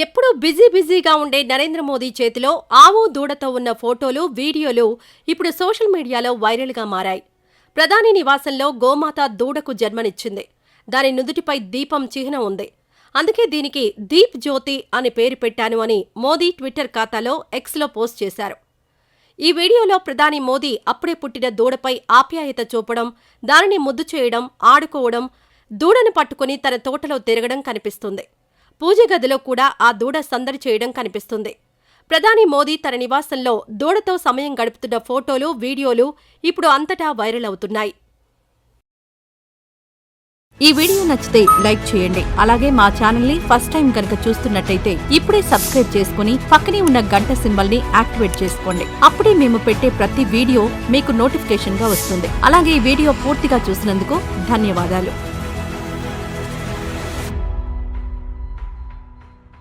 ఎప్పుడూ బిజీగా ఉండే నరేంద్ర మోదీ చేతిలో ఆవు దూడతో ఉన్న ఫోటోలు, వీడియోలు ఇప్పుడు సోషల్ మీడియాలో వైరల్గా మారాయి. ప్రధాని నివాసంలో గోమాత దూడకు జన్మనిచ్చింది. దాని నుదుటిపై దీపం చిహ్నం ఉంది. అందుకే దీనికి దీప్ జ్యోతి అని పేరు పెట్టాను అని మోదీ ట్విట్టర్ ఖాతాలో ఎక్స్లో పోస్ట్ చేశారు. ఈ వీడియోలో ప్రధాని మోదీ అప్పుడే పుట్టిన దూడపై ఆప్యాయత చూపడం, దానిని ముద్దు చేయడం, ఆడుకోవడం, దూడను పట్టుకుని తన తోటలో తిరగడం కనిపిస్తుంది. పూజ గదిలో కూడా ఆ దూడ సందడి చేయడం కనిపిస్తుంది. ప్రధాని మోదీ తన నివాసంలో దూడతో సమయం గడుపుతున్న ఫోటోలు, వీడియోలు ఇప్పుడు అంతటా వైరల్ అవుతున్నాయి. ఈ వీడియో నచ్చితే లైక్ చేయండి. అలాగే మా ఛానల్ ని ఫస్ట్ టైం కనుక చూస్తున్నట్టయితే ఇప్పుడే సబ్స్క్రైబ్ చేసుకుని పక్కనే ఉన్న గంట సింబల్ ని యాక్టివేట్ చేసుకోండి. అప్పుడే మేము పెట్టే ప్రతి వీడియో మీకు నోటిఫికేషన్ గా వస్తుంది. అలాగే ఈ వీడియో పూర్తిగా చూసినందుకు ధన్యవాదాలు.